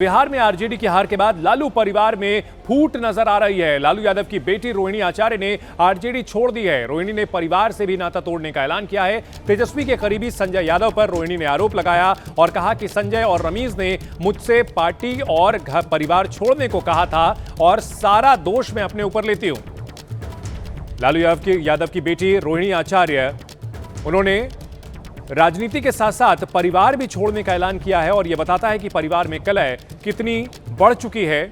बिहार में आरजेडी की हार के बाद लालू परिवार में फूट नजर आ रही है। लालू यादव की बेटी रोहिणी आचार्य ने आरजेडी छोड़ दी है। रोहिणी ने परिवार से भी नाता तोड़ने का ऐलान किया है। तेजस्वी के करीबी संजय यादव पर रोहिणी ने आरोप लगाया और कहा कि संजय और रमीज ने मुझसे पार्टी और घर परिवार छोड़ने को कहा था और सारा दोष मैं अपने ऊपर लेती हूं। लालू यादव की बेटी रोहिणी आचार्य, उन्होंने राजनीति के साथ साथ परिवार भी छोड़ने का ऐलान किया है और यह बताता है कि परिवार में कलह कितनी बढ़ चुकी है।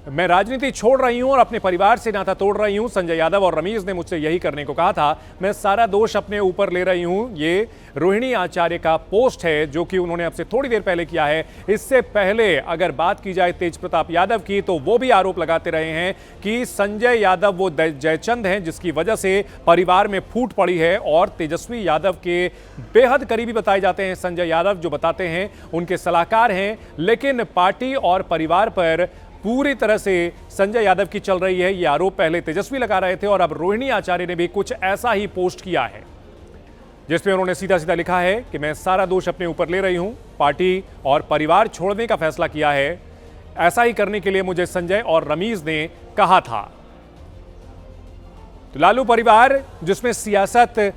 मैं राजनीति छोड़ रही हूं और अपने परिवार से नाता तोड़ रही हूं। संजय यादव और रमीज ने मुझसे यही करने को कहा था। मैं सारा दोष अपने ऊपर ले रही हूं। ये रोहिणी आचार्य का पोस्ट है जो कि उन्होंने अब से थोड़ी देर पहले किया है। इससे पहले अगर बात की जाए तेज प्रताप यादव की, तो वो भी आरोप लगाते रहे हैं कि संजय यादव वो जयचंद हैं जिसकी वजह से परिवार में फूट पड़ी है और तेजस्वी यादव के बेहद करीबी बताए जाते हैं संजय यादव, जो बताते हैं उनके सलाहकार हैं। लेकिन पार्टी और परिवार पर पूरी तरह से संजय यादव की चल रही है। ये आरोप पहले तेजस्वी लगा रहे थे और अब रोहिणी आचार्य ने भी कुछ ऐसा ही पोस्ट किया है जिसमें उन्होंने सीधा सीधा लिखा है कि मैं सारा दोष अपने ऊपर ले रही हूं। पार्टी और परिवार छोड़ने का फैसला किया है। ऐसा ही करने के लिए मुझे संजय और रमीज ने कहा था। तो लालू परिवार, जिसमें सियासत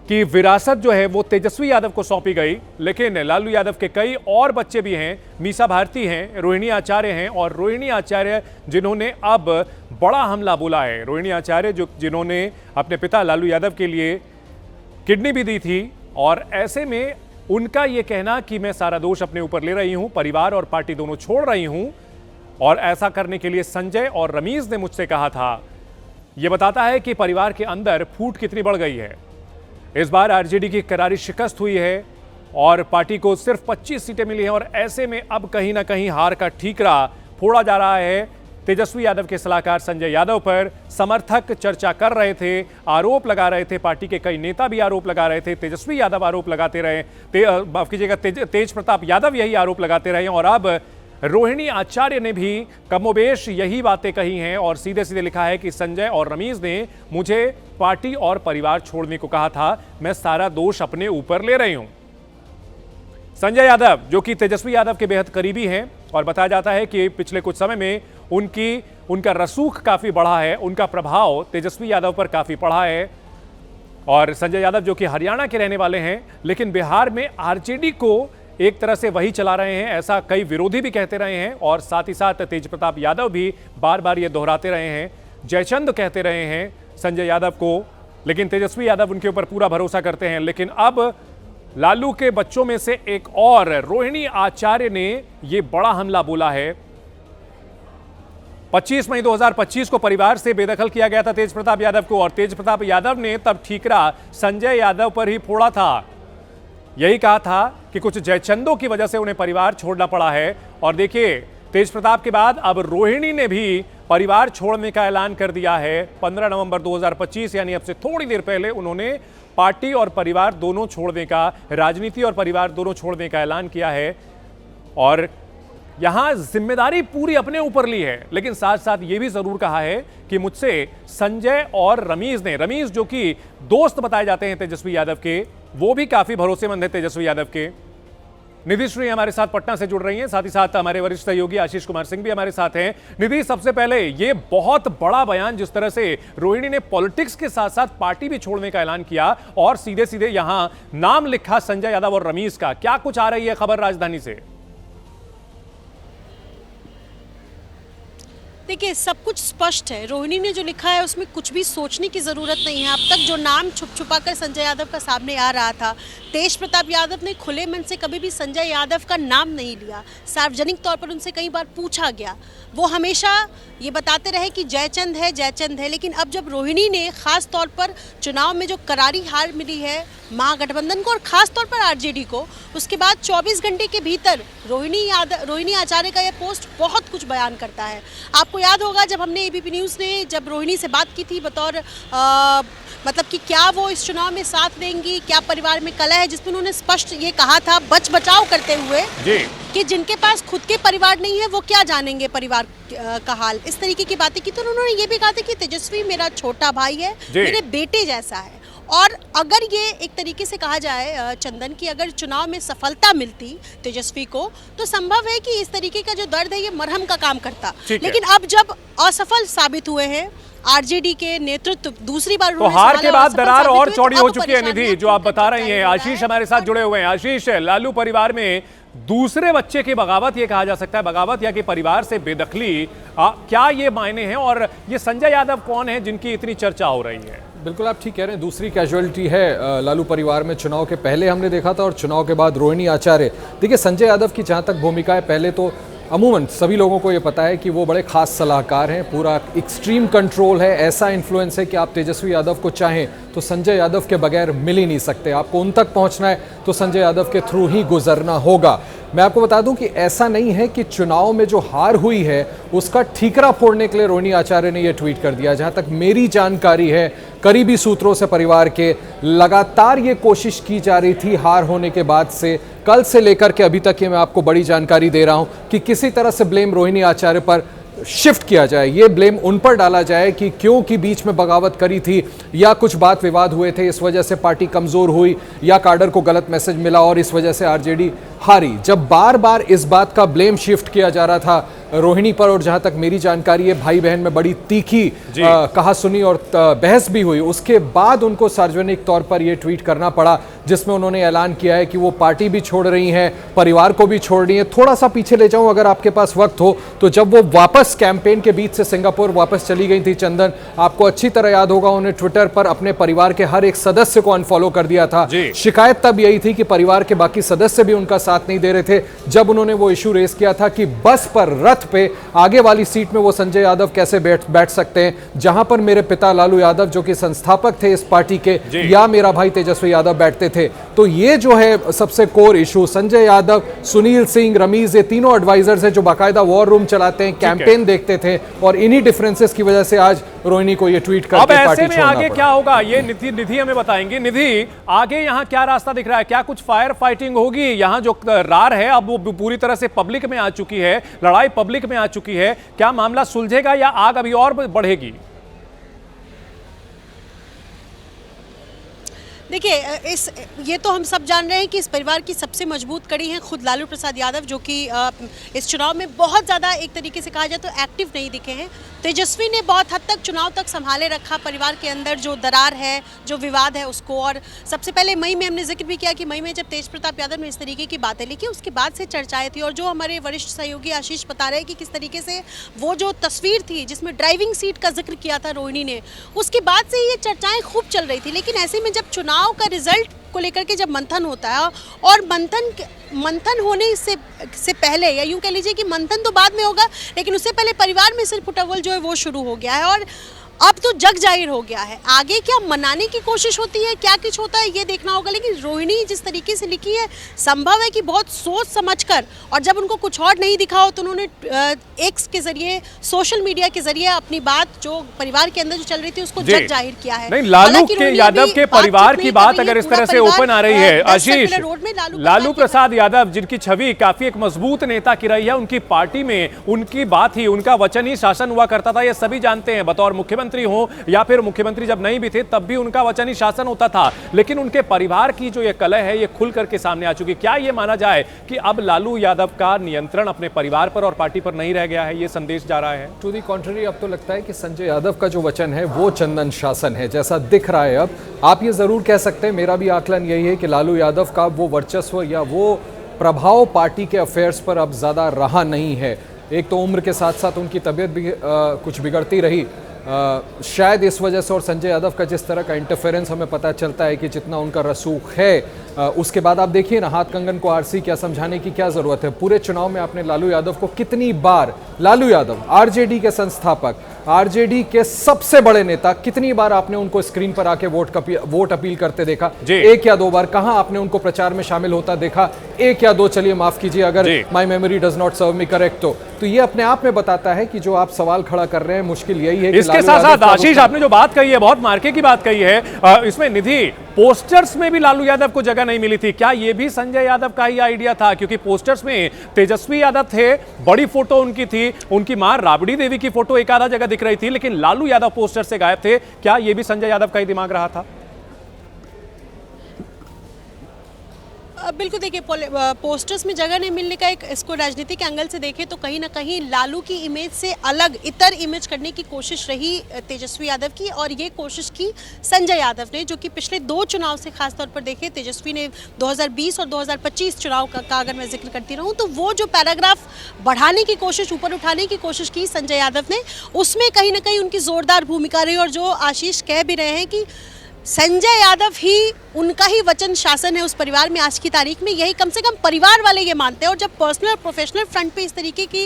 कि विरासत जो है वो तेजस्वी यादव को सौंपी गई, लेकिन लालू यादव के कई और बच्चे भी हैं। मीसा भारती हैं, रोहिणी आचार्य हैं और रोहिणी आचार्य जिन्होंने अब बड़ा हमला बोला है। रोहिणी आचार्य जिन्होंने अपने पिता लालू यादव के लिए किडनी भी दी थी और ऐसे में उनका यह कहना कि मैं सारा दोष अपने ऊपर ले रही हूं, परिवार और पार्टी दोनों छोड़ रही हूं और ऐसा करने के लिए संजय और रमीज ने मुझसे कहा था, यह बताता है कि परिवार के अंदर फूट कितनी बढ़ गई है। इस बार आरजेडी की करारी शिकस्त हुई है और पार्टी को सिर्फ 25 सीटें मिली हैं और ऐसे में अब कहीं ना कहीं हार का ठीकरा फोड़ा जा रहा है। तेजस्वी यादव के सलाहकार संजय यादव पर समर्थक चर्चा कर रहे थे, आरोप लगा रहे थे। पार्टी के कई नेता भी आरोप लगा रहे थे। तेजस्वी यादव आरोप लगाते रहे, माफ कीजिएगा, तेज प्रताप यादव यही आरोप लगाते रहे और अब रोहिणी आचार्य ने भी कमोबेश यही बातें कही हैं और सीधे सीधे लिखा है कि संजय और रमीज ने मुझे पार्टी और परिवार छोड़ने को कहा था। मैं सारा दोष अपने ऊपर ले रही हूं। संजय यादव, जो कि तेजस्वी यादव के बेहद करीबी हैं और बताया जाता है कि पिछले कुछ समय में उनका रसूख काफी बढ़ा है, उनका प्रभाव तेजस्वी यादव पर काफी पड़ा है। और संजय यादव जो कि हरियाणा के रहने वाले हैं, लेकिन बिहार में आरजेडी को एक तरह से वही चला रहे हैं, ऐसा कई विरोधी भी कहते रहे हैं और साथ ही साथ तेज प्रताप यादव भी बार बार ये दोहराते रहे हैं, जयचंद कहते रहे हैं संजय यादव को, लेकिन तेजस्वी यादव उनके ऊपर पूरा भरोसा करते हैं। लेकिन अब लालू के बच्चों में से एक और रोहिणी आचार्य ने यह बड़ा हमला बोला है। 25 मई 2025 को परिवार से बेदखल किया गया था तेज प्रताप यादव को और तेज प्रताप यादव ने तब ठीकरा संजय यादव पर ही फोड़ा था। यही कहा था कि कुछ जयचंदों की वजह से उन्हें परिवार छोड़ना पड़ा है। और देखिए, तेज प्रताप के बाद अब रोहिणी ने भी परिवार छोड़ने का ऐलान कर दिया है। 15 नवंबर 2025 यानी अब से थोड़ी देर पहले उन्होंने पार्टी और परिवार दोनों छोड़ने का, राजनीति और परिवार दोनों छोड़ने का ऐलान किया है और यहां जिम्मेदारी पूरी अपने ऊपर ली है। लेकिन साथ साथ यह भी जरूर कहा है कि मुझसे संजय और रमीज जो कि दोस्त बताए जाते हैं तेजस्वी यादव के, वो भी काफी भरोसेमंद है तेजस्वी यादव के। निधि श्री हमारे साथ पटना से जुड़ रही हैं, साथ ही साथ हमारे वरिष्ठ सहयोगी आशीष कुमार सिंह भी हमारे साथ हैं। निधि, सबसे पहले ये बहुत बड़ा बयान, जिस तरह से रोहिणी ने पॉलिटिक्स के साथ साथ पार्टी भी छोड़ने का ऐलान किया और सीधे सीधे यहां नाम लिखा संजय यादव और रमीज का, क्या कुछ आ रही है खबर राजधानी से? देखिए, सब कुछ स्पष्ट है। रोहिणी ने जो लिखा है उसमें कुछ भी सोचने की ज़रूरत नहीं है। अब तक जो नाम छुप छुपा कर संजय यादव का सामने आ रहा था, तेज प्रताप यादव ने खुले मन से कभी भी संजय यादव का नाम नहीं लिया। सार्वजनिक तौर पर उनसे कई बार पूछा गया, वो हमेशा ये बताते रहे कि जयचंद है। लेकिन अब जब रोहिणी ने खास तौर पर चुनाव में जो करारी हार मिली है महागठबंधन को और खास तौर पर आरजेडी को, उसके बाद 24 घंटे के भीतर रोहिणी आचार्य का यह पोस्ट बहुत कुछ बयान करता है। आपको याद होगा जब हमने एबीपी न्यूज़ ने जब रोहिणी से बात की थी बतौर मतलब कि क्या वो इस चुनाव में साथ देंगी, क्या परिवार में कलह है, जिसमें उन्होंने स्पष्ट ये कहा था बच बचाव करते हुए कि जिनके पास खुद के परिवार नहीं है वो क्या जानेंगे परिवार का हाल। इस तरीके की बातें की तो उन्होंने ये भी कहा था कि तेजस्वी मेरा छोटा भाई है, मेरे बेटे जैसा है और अगर ये एक तरीके से कहा जाए चंदन की अगर चुनाव में सफलता मिलती तेजस्वी को तो संभव है कि इस तरीके का जो दर्द है ये मरहम का काम करता, लेकिन अब जब असफल साबित हुए हैं आरजेडी के नेतृत्व दूसरी बार तो हार के बाद दरार और चौड़ी हो चुकी है। निधि, जो आप बता रही हैं, आशीष हमारे साथ जुड़े हुए हैं। आशीष, लालू परिवार में दूसरे बच्चे की बगावत, ये कहा जा सकता है बगावत या कि परिवार से बेदखली, क्या ये मायने हैं? और ये संजय यादव कौन है जिनकी इतनी चर्चा हो रही है? बिल्कुल आप ठीक कह रहे हैं, दूसरी कैजुअलिटी है लालू परिवार में। चुनाव के पहले हमने देखा था और चुनाव के बाद रोहिणी आचार्य। देखिए, संजय यादव की जहां तक भूमिका है, पहले तो अमूमन सभी लोगों को ये पता है कि वो बड़े खास सलाहकार हैं, पूरा एक्सट्रीम कंट्रोल है, ऐसा इन्फ्लुएंस है कि आप तेजस्वी यादव को चाहें तो संजय यादव के बगैर मिल ही नहीं सकते। आपको उन तक पहुंचना है तो संजय यादव के थ्रू ही गुजरना होगा। मैं आपको बता दूं कि ऐसा नहीं है कि चुनाव में जो हार हुई है उसका ठीकरा फोड़ने के लिए रोहिणी आचार्य ने यह ट्वीट कर दिया। जहां तक मेरी जानकारी है, करीबी सूत्रों से परिवार के लगातार ये कोशिश की जा रही थी हार होने के बाद से, कल से लेकर के अभी तक ये मैं आपको बड़ी जानकारी दे रहा हूं कि किसी तरह से ब्लेम रोहिणी आचार्य पर शिफ्ट किया जाए, ये ब्लेम उन पर डाला जाए कि क्योंकि बीच में बगावत करी थी या कुछ बात विवाद हुए थे, इस वजह से पार्टी कमजोर हुई या काडर को गलत मैसेज मिला और इस वजह से आरजेडी हारी। जब बार बार इस बात का ब्लेम शिफ्ट किया जा रहा था रोहिणी पर, और जहां तक मेरी जानकारी है भाई बहन में बड़ी तीखी कहा सुनी और बहस भी हुई, उसके बाद उनको सार्वजनिक तौर पर यह ट्वीट करना पड़ा जिसमें उन्होंने ऐलान किया है कि वो पार्टी भी छोड़ रही हैं, परिवार को भी छोड़ रही हैं। थोड़ा सा पीछे ले जाऊं अगर आपके पास वक्त हो तो, जब वो वापस कैंपेन के बीच से सिंगापुर वापस चली गई थी चंदन, आपको अच्छी तरह याद होगा उन्होंने ट्विटर पर अपने परिवार के हर एक सदस्य को अनफॉलो कर दिया था। शिकायत तब यही थी कि परिवार के बाकी सदस्य भी उनका साथ नहीं दे रहे थे। जब उन्होंने वो इशू रेस किया था कि बस पर, रथ पे आगे वाली सीट में वो संजय यादव कैसे बैठ सकते हैं, जहां पर मेरे पिता लालू यादव जो कि संस्थापक थे इस पार्टी के, या मेरा भाई तेजस्वी यादव बैठते थे। तो ये जो है सबसे कोर इशू, संजय यादव, सुनील सिंह, रमीज, ये तीनों एडवाइजर्स हैं जो बाकायदा वॉर रूम चलाते हैं, कैंपेन देखते थे, और इन्हीं डिफरेंसेस की वजह से आज रोहिणी को ये ट्वीट करके अब पार्टी ऐसे में आगे क्या होगा ये निधि हमें बताएंगे। निधि, आगे यहाँ क्या रास्ता दिख रहा है? क्या कुछ फायर फाइटिंग होगी? यहाँ जो रार है अब वो पूरी तरह से पब्लिक में आ चुकी है, लड़ाई पब्लिक में आ चुकी है, क्या मामला सुलझेगा या आग अभी और बढ़ेगी? देखिए, ये तो हम सब जान रहे हैं कि इस परिवार की सबसे मजबूत कड़ी है खुद लालू प्रसाद यादव, जो कि इस चुनाव में बहुत ज़्यादा एक तरीके से कहा जाए तो एक्टिव नहीं दिखे हैं। तेजस्वी ने बहुत हद तक चुनाव तक संभाले रखा परिवार के अंदर जो दरार है, जो विवाद है उसको। और सबसे पहले मई में हमने जिक्र भी किया कि मई में जब तेज प्रताप यादव ने इस तरीके की बातें लिखी उसके बाद से चर्चाएं थी। और जो हमारे वरिष्ठ सहयोगी आशीष बता रहे हैं कि किस तरीके से वो जो तस्वीर थी जिसमें ड्राइविंग सीट का जिक्र किया था रोहिणी ने, उसके बाद से ये चर्चाएं खूब चल रही थी। लेकिन ऐसे में जब चुनाव का रिजल्ट को लेकर के जब मंथन होता है, और मंथन होने से पहले, या यूं कह लीजिए कि मंथन तो बाद में होगा, लेकिन उससे पहले परिवार में सिर फुटवल जो है वो शुरू हो गया है। और अब तो जग जाहिर हो गया है, आगे क्या मनाने की कोशिश होती है, क्या कुछ होता है ये देखना होगा। लेकिन रोहिणी जिस तरीके से लिखी है, संभव है कि बहुत सोच समझकर, और जब उनको कुछ और नहीं दिखा हो तो उन्होंने एक्स के जरिए, सोशल मीडिया के जरिए अपनी बात जो परिवार के अंदर जो चल रही थी उसको जग जाहिर किया है। नहीं, लालू के यादव के परिवार की बात अगर इस तरह से ओपन आ रही है, आशीष, लालू प्रसाद यादव जिनकी छवि काफी एक मजबूत नेता की रही है, उनकी पार्टी में उनकी बात ही, उनका वचन ही शासन हुआ करता था, ये सभी जानते हैं। बतौर मुख्यमंत्री हो या फिर मुख्यमंत्री जब नहीं भी थे तब भी उनका वचन ही शासन होता था। लेकिन उनके परिवार की जो ये कलह है ये खुल करके सामने आ चुकी। क्या ये माना जाए कि अब लालू यादव का नियंत्रण अपने परिवार पर और पार्टी पर नहीं रह गया है, ये संदेश जा रहा है? टू दी कॉन्ट्ररी, अब तो लगता है कि संजय यादव का जो वचन है वो चंदन शासन है जैसा दिख रहा है। अब आप ये जरूर कह सकते हैं, मेरा भी आकलन यही है कि लालू यादव का वो वर्चस्व या वो प्रभाव पार्टी के अफेयर्स पर अब ज्यादा रहा नहीं है। एक तो उम्र के साथ साथ उनकी तबीयत भी कुछ बिगड़ती रही, शायद इस वजह से, और संजय यादव का जिस तरह का इंटरफेरेंस हमें पता चलता है कि जितना उनका रसूख है, उसके बाद आप देखिए ना, हाथ कंगन को आरसी क्या समझाने की क्या जरूरत है। पूरे चुनाव में आपने लालू यादव को कितनी बार, लालू यादव आरजेडी के संस्थापक, आरजेडी के सबसे बड़े नेता, कितनी बार आपने उनको स्क्रीन पर आके वोट अपील करते देखा? एक या दो बार। कहां आपने उनको प्रचार में शामिल होता देखा? एक या दो, चलिए माफ कीजिए अगर my memory does not serve me correct. तो ये अपने आप में बताता है कि जो आप सवाल खड़ा कर रहे हैं, मुश्किल यही है। इसके साथ साथ आशीष, आपने जो बात कही है, बहुत मार्के की बात कही है, इसमें निधि, पोस्टर्स में भी लालू यादव को जगह नहीं मिली थी। क्या ये भी संजय यादव का ही आइडिया था? क्योंकि पोस्टर्स में तेजस्वी यादव थे, बड़ी फोटो उनकी थी, उनकी मां राबड़ी देवी की फोटो एक आधा जगह दिख रही थी, लेकिन लालू यादव पोस्टर से गायब थे। क्या ये भी संजय यादव का ही दिमाग रहा था? बिल्कुल देखिए, पोस्टर्स में जगह नहीं मिलने का एक, इसको राजनीतिक एंगल से देखें तो कहीं ना कहीं लालू की इमेज से अलग इतर इमेज करने की कोशिश रही तेजस्वी यादव की, और ये कोशिश की संजय यादव ने, जो कि पिछले 2 चुनाव से खासतौर पर देखें, तेजस्वी ने 2020 और 2025 चुनाव का अगर मैं जिक्र करती रहूं तो वो जो पैराग्राफ बढ़ाने की कोशिश, ऊपर उठाने की कोशिश की संजय यादव ने, उसमें कहीं ना कहीं उनकी जोरदार भूमिका रही। और जो आशीष कह भी रहे हैं कि संजय यादव ही उनका ही वचन शासन है उस परिवार में आज की तारीख में, यही कम से कम परिवार वाले ये मानते हैं। और जब पर्सनल और प्रोफेशनल फ्रंट पे इस तरीके की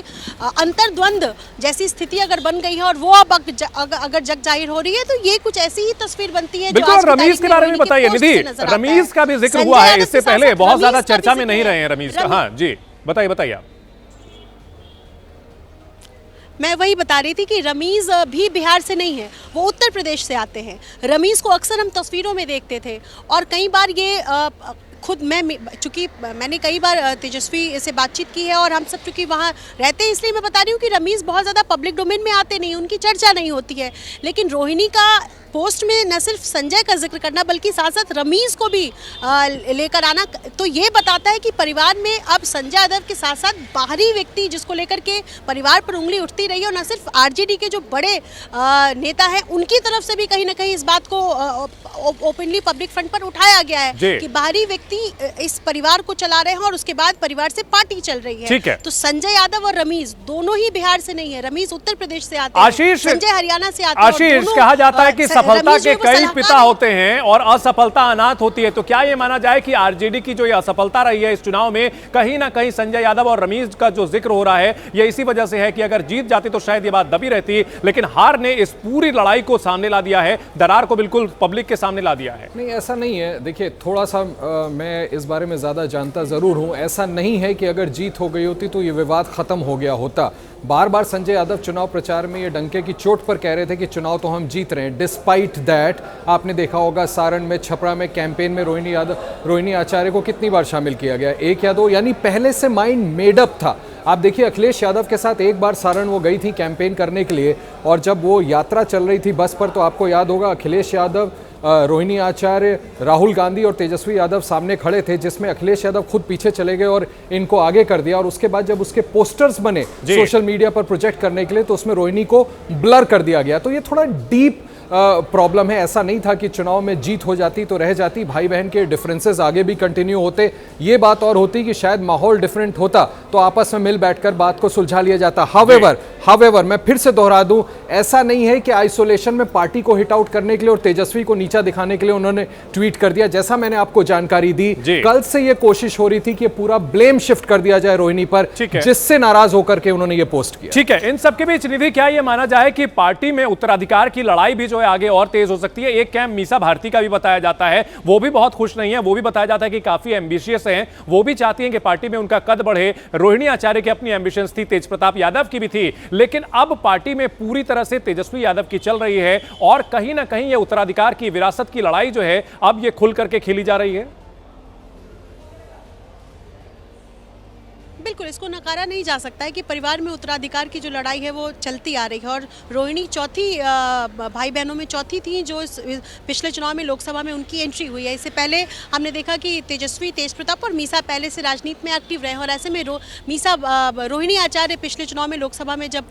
अंतर्द्वंद जैसी स्थिति अगर बन गई है और वो अब अगर जग जाहिर हो रही है, तो ये कुछ ऐसी ही तस्वीर बनती है। बिल्कुल, रमीज के बारे में बताइए निधि, रमीज का भी जिक्र हुआ है, इससे पहले बहुत ज्यादा चर्चा में नहीं रहे हैं रमीज का। हाँ जी, बताइए आप। मैं वही बता रही थी कि रमीज भी बिहार से नहीं है, वो उत्तर प्रदेश से आते हैं। रमीज को अक्सर हम तस्वीरों में देखते थे, और कई बार ये खुद चूँकि मैंने कई बार तेजस्वी से बातचीत की है, और हम सब चूँकि वहाँ रहते हैं, इसलिए मैं बता रही हूँ कि रमीज बहुत ज़्यादा पब्लिक डोमेन में आते नहीं, उनकी चर्चा नहीं होती है। लेकिन रोहिणी का पोस्ट में न सिर्फ संजय का जिक्र करना बल्कि साथ साथ रमीज को भी लेकर आना, तो ये बताता है कि परिवार में अब संजय यादव के साथ साथ बाहरी व्यक्ति जिसको लेकर के परिवार पर उंगली उठती रही, और न सिर्फ आरजेडी के जो बड़े नेता हैं उनकी तरफ से भी कहीं ना कहीं इस बात को ओपनली पब्लिक फ्रंट पर उठाया गया है कि बाहरी व्यक्ति इस परिवार को चला रहे हैं, और उसके बाद परिवार से पार्टी चल रही है। तो संजय यादव और रमीज दोनों ही बिहार से नहीं है, रमीज उत्तर प्रदेश से आते हैं, संजय हरियाणा से आते हैं। आशीष, कहा जाता है कि सफलता के कई पिता होते हैं और असफलता अनाथ होती है, तो क्या यह माना जाए कि आरजेडी की जो ये असफलता रही है इस चुनाव में, कहीं ना कहीं संजय यादव और रमीज का जो जिक्र हो रहा है ये इसी वजह से है कि अगर जीत जाती तो शायद ये बात दबी रहती, लेकिन हार ने इस पूरी लड़ाई को सामने ला दिया है, दरार को बिल्कुल पब्लिक के सामने ला दिया है? नहीं, ऐसा नहीं है। देखिए, थोड़ा सा मैं इस बारे में ज्यादा जानता जरूर हूं। ऐसा नहीं है कि अगर जीत हो गई होती तो ये विवाद खत्म हो गया होता। बार बार संजय यादव चुनाव प्रचार में ये डंके की चोट पर कह रहे थे कि चुनाव तो हम जीत रहे हैं। डिस्पाइट दैट, आपने देखा होगा सारण में, छपरा में कैंपेन में रोहिणी आचार्य को कितनी बार शामिल किया गया, 1 या 2, यानी पहले से माइंड मेडअप था। आप देखिए, अखिलेश यादव के साथ एक बार सारण वो गई थी कैंपेन करने के लिए, और जब वो यात्रा चल रही थी बस पर, तो आपको याद होगा अखिलेश यादव, रोहिणी आचार्य, राहुल गांधी और तेजस्वी यादव सामने खड़े थे, जिसमें अखिलेश यादव खुद पीछे चले गए और इनको आगे कर दिया। और उसके बाद जब उसके पोस्टर्स बने सोशल मीडिया पर प्रोजेक्ट करने के लिए, तो उसमें रोहिणी को ब्लर कर दिया गया। तो ये थोड़ा डीप प्रॉब्लम है। ऐसा नहीं था कि चुनाव में जीत हो जाती तो रह जाती, भाई बहन के डिफरेंसेस आगे भी कंटिन्यू होते। ये बात और होती कि शायद माहौल डिफरेंट होता तो आपस में मिल बैठकर बात को सुलझा लिया जाता। हावेवर मैं फिर से दोहरा दूं, ऐसा नहीं है कि आइसोलेशन में पार्टी को हिट आउट करने के लिए और तेजस्वी को नीचा दिखाने के लिए उन्होंने ट्वीट कर दिया। जैसा मैंने आपको जानकारी दी, कल से ये कोशिश हो रही थी कि पूरा ब्लेम शिफ्ट कर दिया जाए रोहिणी पर, जिससे नाराज होकर के उन्होंने ये पोस्ट किया। ठीक है, इन सबके बीच निधि, क्या ये माना जाए कि पार्टी में उत्तराधिकार की लड़ाई भी जो है आगे और तेज हो सकती है? एक कैंप मीसा भारती का भी बताया जाता है, वो भी बहुत खुश नहीं है, वो भी बताया जाता है कि काफी एम्बिशियस हैं, वो भी चाहती हैं कि पार्टी में उनका कद बढ़े। रोहिणी आचार्य की अपनी एम्बिशंस थी, तेज प्रताप यादव की भी थी, लेकिन अब पार्टी में पूरी तरह से तेजस्वी यादव की चल रही है, और कहीं ना कहीं ये उत्तराधिकार की विरासत की लड़ाई जो है अब ये खुल करके खेली जा रही है। बिल्कुल, इसको नकारा नहीं जा सकता है कि परिवार में उत्तराधिकार की जो लड़ाई है वो चलती आ रही है, और रोहिणी चौथी भाई बहनों में चौथी थी जो पिछले चुनाव में लोकसभा में उनकी एंट्री हुई है। इससे पहले हमने देखा कि तेजस्वी, तेज प्रताप और मीसा पहले से राजनीति में एक्टिव रहे, और ऐसे में रोहिणी आचार्य पिछले चुनाव में लोकसभा में जब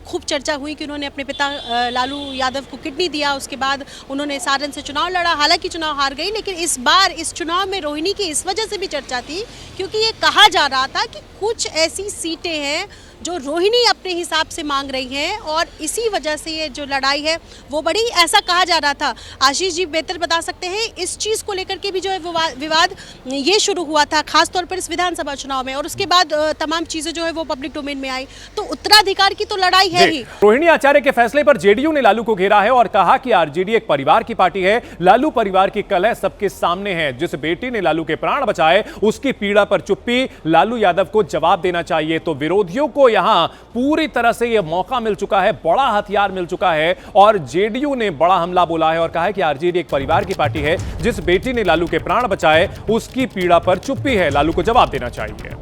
खूब चर्चा हुई कि उन्होंने अपने पिता लालू यादव को किडनी दिया, उसके बाद उन्होंने सारण से चुनाव लड़ा, हालांकि चुनाव हार गई, लेकिन इस बार इस चुनाव में रोहिणी की इस वजह से भी चर्चा थी क्योंकि ये कहा जा रहा था कि कुछ ऐसी सीटें हैं जो रोहिणी अपने हिसाब से मांग रही हैं, और इसी वजह से ये जो लड़ाई है वो बड़ी, ऐसा कहा जा रहा था। आशीष जी बेहतर बता सकते हैं, इस चीज़ को लेकर के भी जो है विवाद ये शुरू हुआ था खासतौर पर इस विधानसभा चुनाव में, और उसके बाद तमाम चीज़ें जो है वो पब्लिक डोमेन में आई, तो उत्तराधिकार की तो लड़ाई है ही। रोहिणी आचार्य के फैसले पर जेडीयू ने लालू को घेरा है और कहा कि आरजेडी एक परिवार की पार्टी है, लालू परिवार की कलह सबके सामने है, जिस बेटी ने लालू के प्राण बचाए उसकी पीड़ा पर चुप्पी, लालू यादव को जवाब देना चाहिए। तो विरोधियों को यहां पूरी तरह से यह मौका मिल चुका है, बड़ा हथियार मिल चुका है, और जेडीयू ने बड़ा हमला बोला है और कहा है कि आरजेडी एक परिवार की पार्टी है, जिस बेटी ने लालू के प्राण बचाए उसकी पीड़ा पर चुप्पी है, लालू को जवाब देना चाहिए।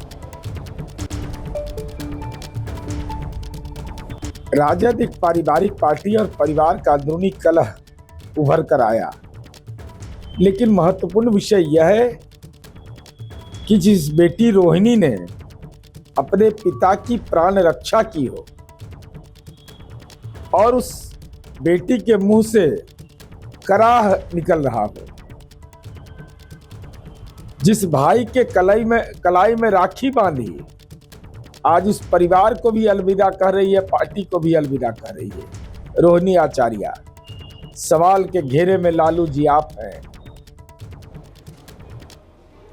राजद एक पारिवारिक पार्टी और परिवार का अंदरूनी कलह उभर कर आया, लेकिन महत्वपूर्ण विषय यह है कि जिस बेटी रोहिणी ने अपने पिता की प्राण रक्षा की हो और उस बेटी के मुंह से कराह निकल रहा हो, जिस भाई के कलाई में राखी बांधी आज उस परिवार को भी अलविदा कह रही है, पार्टी को भी अलविदा कह रही है रोहिणी आचार्य। सवाल के घेरे में लालू जी आप हैं।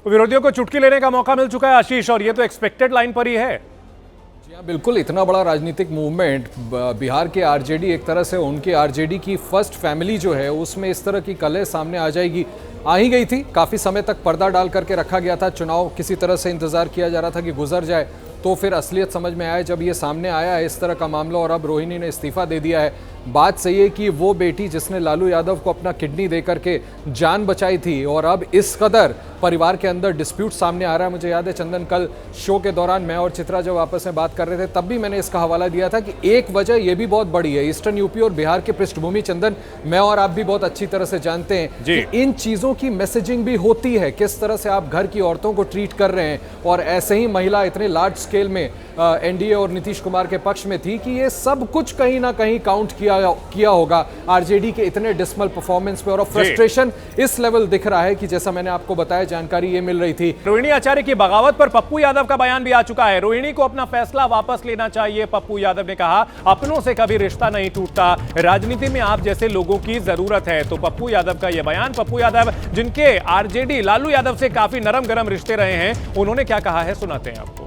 विरोधियों को चुटकी लेने का मौका मिल चुका है आशीष, और ये तो एक्सपेक्टेड लाइन पर ही है। जी हाँ, बिल्कुल। इतना बड़ा राजनीतिक मूवमेंट, बिहार के आरजेडी एक तरह से उनके आरजेडी की फर्स्ट फैमिली जो है उसमें इस तरह की कलह सामने आ जाएगी, आ ही गई थी। काफ़ी समय तक पर्दा डाल करके रखा गया था, चुनाव किसी तरह से इंतजार किया जा रहा था कि गुजर जाए, तो फिर असलियत समझ में आया जब ये सामने आया है इस तरह का मामला, और अब रोहिणी ने इस्तीफा दे दिया है। बात सही है कि वो बेटी जिसने लालू यादव को अपना किडनी दे करके जान बचाई थी, और अब इस कदर परिवार के अंदर डिस्प्यूट सामने आ रहा है। मुझे याद है चंदन, कल शो के दौरान मैं और चित्रा जब आपस में बात कर रहे थे तब भी मैंने इसका हवाला दिया था कि एक वजह ये भी बहुत बड़ी है, ईस्टर्न यूपी और बिहार की पृष्ठभूमि। चंदन, मैं और आप भी बहुत अच्छी तरह से जानते हैं कि इन चीज़ों की मैसेजिंग भी होती है, किस तरह से आप घर की औरतों को ट्रीट कर रहे हैं। और ऐसे ही महिला इतने लार्ज स्केल में एनडीए और नीतीश कुमार के पक्ष में थी कि ये सब कुछ कहीं ना कहीं काउंट किया होगा आरजेडी के इतने डिस्मल परफॉर्मेंस पे, और फ्रस्ट्रेशन इस लेवल दिख रहा है कि जैसा मैंने आपको बताया जानकारी ये मिल रही थी। रोहिणी आचार्य की बगावत पर पप्पू यादव का बयान भी आ चुका है। रोहिणी को अपना फैसला वापस लेना चाहिए। पप्पू यादव ने कहा, अपनों से कभी रिश्ता नहीं टूटता, राजनीति में आप जैसे लोगों की जरूरत है। तो पप्पू यादव का यह बयान, पप्पू यादव जिनके आरजेडी लालू यादव से काफी नरम गरम रिश्ते रहे हैं, उन्होंने क्या कहा है सुनाते हैं आपको।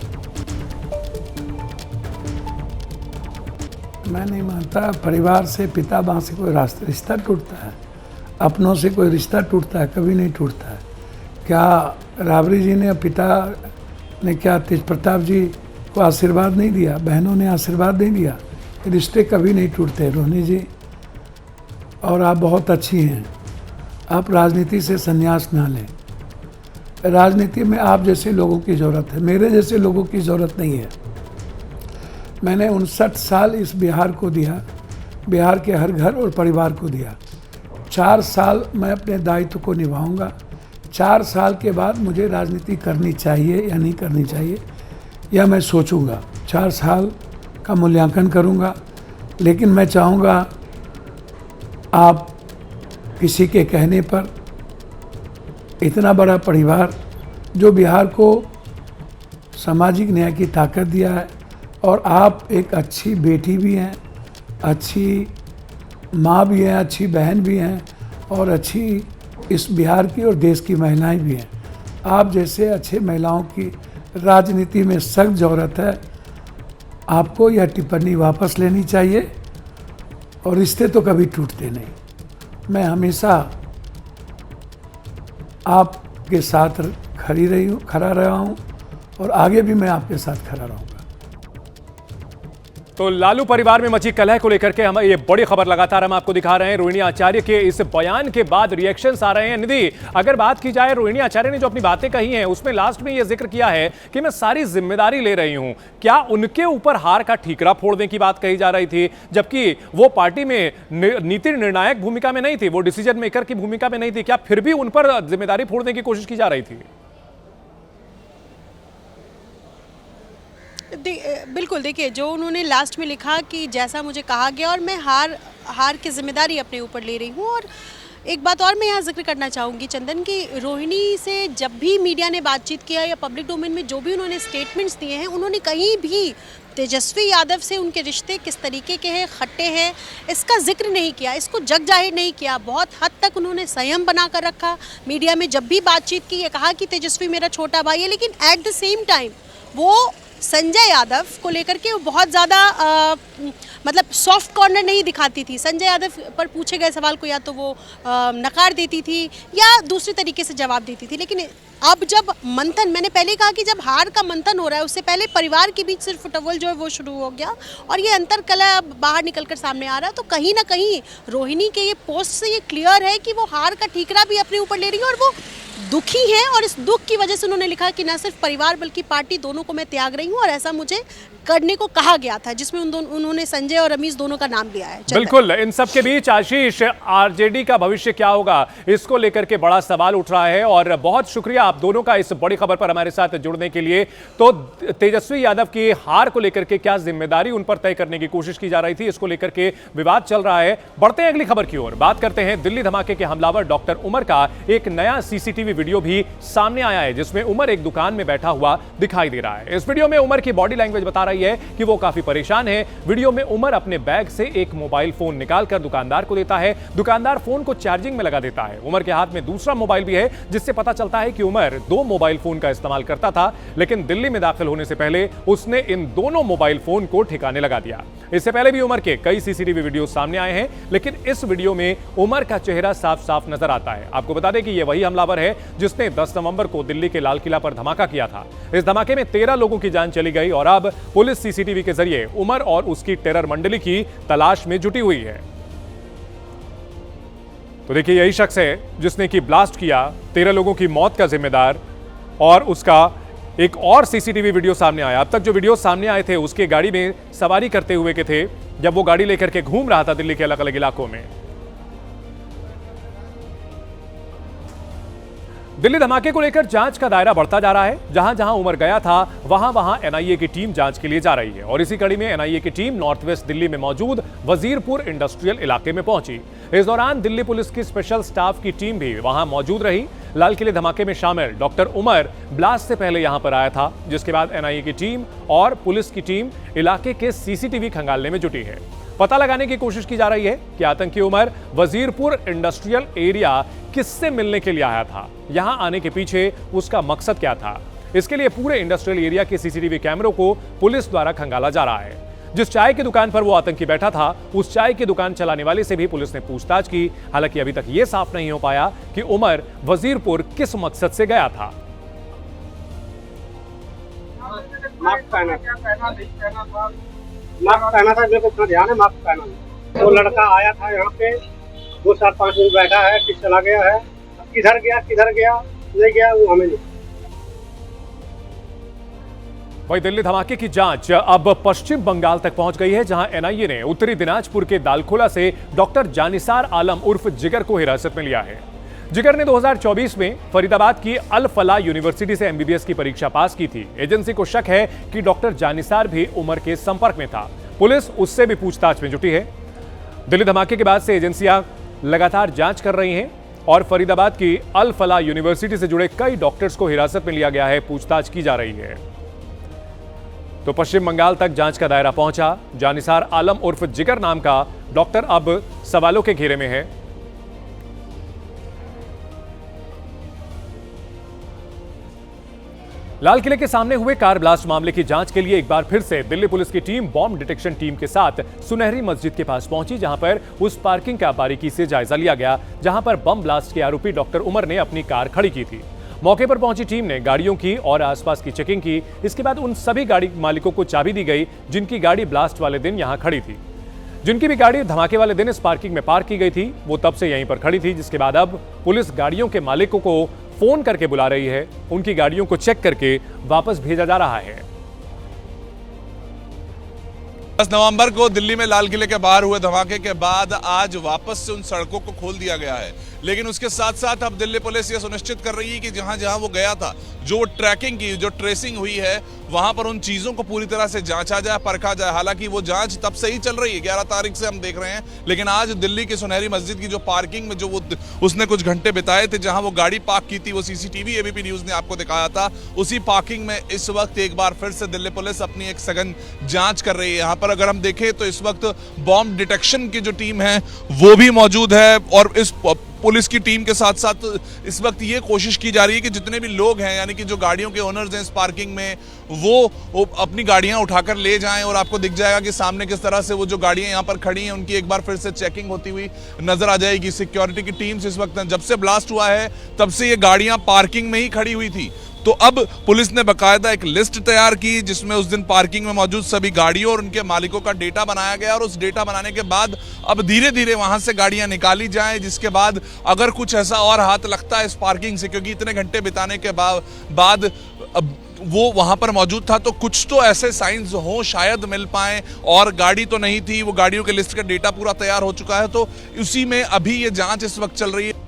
मैं नहीं मानता परिवार से, पिता माँ से कोई रिश्ता टूटता है, अपनों से कोई रिश्ता टूटता है, कभी नहीं टूटता है। क्या राबड़ी जी ने, पिता ने क्या तेज प्रताप जी को आशीर्वाद नहीं दिया, बहनों ने आशीर्वाद नहीं दिया? रिश्ते कभी नहीं टूटते रोहिणी जी, और आप बहुत अच्छी हैं। आप राजनीति से संन्यास ना लें। राजनीति में आप जैसे लोगों की ज़रूरत है, मेरे जैसे लोगों की ज़रूरत नहीं है। मैंने 59 साल इस बिहार को दिया, बिहार के हर घर और परिवार को दिया। 4 साल मैं अपने दायित्व को निभाऊंगा। 4 साल के बाद मुझे राजनीति करनी चाहिए या नहीं करनी चाहिए, या मैं सोचूंगा। 4 साल का मूल्यांकन करूंगा। लेकिन मैं चाहूँगा आप किसी के कहने पर इतना बड़ा परिवार जो बिहार को सामाजिक न्याय की ताकत दिया है, और आप एक अच्छी बेटी भी हैं, अच्छी माँ भी हैं, अच्छी बहन भी हैं, और अच्छी इस बिहार की और देश की महिलाएं भी हैं। आप जैसे अच्छे महिलाओं की राजनीति में सख्त ज़रूरत है। आपको यह टिप्पणी वापस लेनी चाहिए, और रिश्ते तो कभी टूटते नहीं। मैं हमेशा आपके साथ खड़ा रहा हूँ, और आगे भी मैं आपके साथ खड़ा रहूँगा। तो लालू परिवार में मची कलह को लेकर के हम ये बड़ी खबर लगातार हम आपको दिखा रहे हैं। रोहिणी आचार्य के इस बयान के बाद रिएक्शंस आ रहे हैं। निधि, अगर बात की जाए रोहिणी आचार्य ने जो अपनी बातें कही हैं उसमें लास्ट में ये जिक्र किया है कि मैं सारी जिम्मेदारी ले रही हूं। क्या उनके ऊपर हार का ठीकरा फोड़ने की बात कही जा रही थी, जबकि वो पार्टी में नीति निर्णायक भूमिका में नहीं थी, वो डिसीजन मेकर की भूमिका में नहीं थी? क्या फिर भी उन पर जिम्मेदारी फोड़ने की कोशिश की जा रही थी? बिल्कुल, देखिए जो उन्होंने लास्ट में लिखा कि जैसा मुझे कहा गया और मैं हार की जिम्मेदारी अपने ऊपर ले रही हूँ। और एक बात और मैं यहाँ जिक्र करना चाहूँगी चंदन, कि रोहिणी से जब भी मीडिया ने बातचीत किया या पब्लिक डोमेन में जो भी उन्होंने स्टेटमेंट्स दिए हैं, उन्होंने कहीं भी तेजस्वी यादव से उनके रिश्ते किस तरीके के हैं, खट्टे हैं, इसका जिक्र नहीं किया, इसको जग जाहिर नहीं किया। बहुत हद तक उन्होंने संयम बना कर रखा। मीडिया में जब भी बातचीत की, ये कहा कि तेजस्वी मेरा छोटा भाई है, लेकिन एट द सेम टाइम वो संजय यादव को लेकर के वो बहुत ज़्यादा मतलब सॉफ्ट कॉर्नर नहीं दिखाती थी। संजय यादव पर पूछे गए सवाल को या तो वो नकार देती थी या दूसरे तरीके से जवाब देती थी। लेकिन अब जब मंथन, मैंने पहले कहा कि जब हार का मंथन हो रहा है, उससे पहले परिवार के बीच सिर्फ फुटबॉल जो है वो शुरू हो गया, और ये अंतरकलह बाहर निकलकर सामने आ रहा है। तो कहीं ना कहीं रोहिणी के ये पोस्ट से ये क्लियर है कि वो हार का ठीकरा भी अपने ऊपर ले रही है, और वो दुखी हैं। और इस दुख की वजह से उन्होंने लिखा कि न सिर्फ परिवार बल्कि पार्टी दोनों को मैं त्याग रही हूँ, और ऐसा मुझे करने को कहा गया था, जिसमें उन्होंने संजय और रमीज दोनों का नाम लिया है। बिल्कुल, इन सब के बीच आशीष, आरजेडी का भविष्य क्या होगा, इसको लेकर के बड़ा सवाल उठ रहा है। और बहुत शुक्रिया आप दोनों का इस बड़ी खबर पर हमारे साथ जुड़ने के लिए। तो तेजस्वी यादव की हार को लेकर के क्या जिम्मेदारी उन पर तय करने की कोशिश की जा रही थी, इसको लेकर के विवाद चल रहा है। बढ़ते हैं अगली खबर की ओर, बात करते हैं दिल्ली धमाके के हमलावर डॉक्टर उमर का एक नया सीसीटीवी वीडियो भी सामने आया है, जिसमें उमर एक दुकान में बैठा हुआ दिखाई दे रहा है। इस वीडियो में उमर की बॉडी लैंग्वेज बता रही है कि वो काफी परेशान है। वीडियो में उमर अपने बैग से एक मोबाइल फोन निकालकर दुकानदार को देता है। दुकानदार फोन को चार्जिंग में लगा देता है। उमर के हाथ में दूसरा मोबाइल भी है, जिससे पता चलता है कि उमर 2 मोबाइल फोन का इस्तेमाल करता था, लेकिन दिल्ली में दाखिल होने से पहले उसने इन दोनों मोबाइल फोन को ठिकाने लगा दिया। इससे पहले भी उमर के कई सीसीटीवी वीडियो सामने आए हैं, लेकिन इस वीडियो में उमर का चेहरा साफ साफ नजर आता है। आपको बता दें कि यह वही हमलावर है जिसने 10 नवंबर को दिल्ली के लाल किला पर धमाका किया था। इस धमाके में 13 लोगों की जान चली गई और अब पुलिस सीसीटीवी के जरिए उमर और उसकी टेरर मंडली की तलाश में जुटी हुई है। तो देखिए, यही शख्स है जिसने की ब्लास्ट किया, 13 लोगों की मौत का जिम्मेदार, और उसका एक और सीसीटीवी वीडियो सामने आया। अब तक जो वीडियो सामने आए थे उसके गाड़ी में सवारी करते हुए के थे, जब वो गाड़ी लेकर के घूम रहा था दिल्ली के अलग अलग इलाकों में। दिल्ली धमाके को लेकर जांच का दायरा बढ़ता जा रहा है। जहां जहां उमर गया था वहां वहां एनआईए की टीम जांच के लिए जा रही है, और इसी कड़ी में एनआईए की टीम नॉर्थ वेस्ट दिल्ली में मौजूद वजीरपुर इंडस्ट्रियल इलाके में पहुंची। इस दौरान दिल्ली पुलिस की स्पेशल स्टाफ की टीम भी वहां मौजूद रही। लाल किले धमाके में शामिल डॉक्टर उमर ब्लास्ट से पहले यहां पर आया था, जिसके बाद एनआईए की टीम और पुलिस की टीम इलाके के सीसीटीवी खंगालने में जुटी है। पता लगाने की कोशिश की जा रही है कि आतंकी उमर वजीरपुर इंडस्ट्रियल एरिया किससे मिलने के लिए आया था, यहां आने के पीछे उसका मकसद क्या था। इसके लिए पूरे इंडस्ट्रियल एरिया के सीसीटीवी कैमरों को पुलिस द्वारा खंगाला जा रहा है। जिस चाय की दुकान पर वो आतंकी बैठा था, उस चाय की दुकान चलाने वाले से भी पुलिस ने पूछताछ की। हालांकि अभी तक यह साफ नहीं हो पाया कि उमर वजीरपुर किस मकसद से गया था। मास्क पहना था, मेरे को इतना ध्यान है, मास्क पहना। वो लड़का आया था यहाँ पे, 2-4-5 दिन बैठा है, फिर चला गया है। किधर गया नहीं गया वो हमें नहीं। वही दिल्ली धमाके की जांच अब पश्चिम बंगाल तक पहुंच गई है, जहां एनआईए ने उत्तरी दिनाजपुर के दालखोला से डॉक्टर जानिसार आलम उर्फ जिगर को हिरासत में लिया है। जिगर ने 2024 में फरीदाबाद की अल फलाह यूनिवर्सिटी से एमबीबीएस की परीक्षा पास की थी। एजेंसी को शक है कि डॉक्टर जानिसार भी उमर के संपर्क में था। पुलिस उससे भी पूछताछ में जुटी है। दिल्ली धमाके के बाद से एजेंसियां लगातार जांच कर रही हैं और फरीदाबाद की अल फलाह यूनिवर्सिटी से जुड़े कई डॉक्टर्स को हिरासत में लिया गया है, पूछताछ की जा रही है। तो पश्चिम बंगाल तक जांच का दायरा पहुंचा। जानिसार आलम उर्फ जिगर नाम का डॉक्टर अब सवालों के घेरे में है। लाल किले के सामने हुए कार ब्लास्ट मामले की जांच के लिए एक बार फिर से दिल्ली पुलिस की टीम बॉम्ब डिटेक्शन टीम के साथ सुनहरी मस्जिद के पास पहुंची, जहां पर उस पार्किंग का बारीकी से जायजा लिया गया जहां पर बम ब्लास्ट के आरोपी डॉक्टर उमर ने अपनी कार खड़ी की थी। मौके पर पहुंची टीम ने गाड़ियों की और आसपास की चेकिंग की। इसके बाद उन सभी गाड़ी मालिकों को चाबी दी गई जिनकी गाड़ी ब्लास्ट वाले दिन यहां खड़ी थी। जिनकी भी गाड़ी धमाके वाले दिन इस पार्किंग में पार्क की गई थी, वो तब से यहीं पर खड़ी थी, जिसके बाद अब पुलिस गाड़ियों के मालिकों को फोन करके बुला रही है। उनकी गाड़ियों को चेक करके वापस भेजा जा रहा है। 10 नवंबर को दिल्ली में लाल किले के बाहर हुए धमाके के बाद आज वापस से उन सड़कों को खोल दिया गया है, लेकिन उसके साथ साथ अब दिल्ली पुलिस ये सुनिश्चित कर रही है कि जहां जहां वो गया था, जो ट्रैकिंग की, जो ट्रेसिंग हुई है, वहां पर उन चीजों को पूरी तरह से जांचा जाए, परखा जाए। हालांकि वो जांच तब से ही चल रही है, 11 तारीख से हम देख रहे हैं, लेकिन आज दिल्ली की सुनहरी मस्जिद की जो पार्किंग में जो वो उसने कुछ घंटे बिताए थे, जहां वो गाड़ी पार्क की थी, वो सीसीटीवी एबीपी न्यूज ने आपको दिखाया था, उसी पार्किंग में इस वक्त एक बार फिर से दिल्ली पुलिस अपनी एक सघन जांच कर रही है। यहाँ पर अगर हम देखें तो इस वक्त बॉम्ब डिटेक्शन की जो टीम है वो भी मौजूद है, और इस पुलिस की टीम के साथ साथ इस वक्त ये कोशिश की जा रही है कि जितने भी लोग हैं, यानी कि जो गाड़ियों के ओनर्स हैं इस पार्किंग में, वो अपनी गाड़ियां उठाकर ले जाएं। और आपको दिख जाएगा कि सामने किस तरह से वो जो गाड़ियां यहां पर खड़ी हैं उनकी एक बार फिर से चेकिंग होती हुई नजर आ जाएगी। सिक्योरिटी की टीम इस वक्त, जब से ब्लास्ट हुआ है तब से ये गाड़ियां पार्किंग में ही खड़ी हुई थी। तो अब पुलिस ने बाकायदा एक लिस्ट तैयार की, जिसमें उस दिन पार्किंग में मौजूद सभी गाड़ियों और उनके मालिकों का डेटा बनाया गया, और उस डेटा बनाने के बाद अब धीरे धीरे वहां से गाड़ियां निकाली जाएं, जिसके बाद अगर कुछ ऐसा और हाथ लगता है इस पार्किंग से, क्योंकि इतने घंटे बिताने के बाद अब वो वहां पर मौजूद था, तो कुछ तो ऐसे साइंस हो शायद मिल पाए। और गाड़ी तो नहीं थी, वो गाड़ियों के लिस्ट का डेटा पूरा तैयार हो चुका है, तो उसी में अभी ये जांच इस वक्त चल रही है।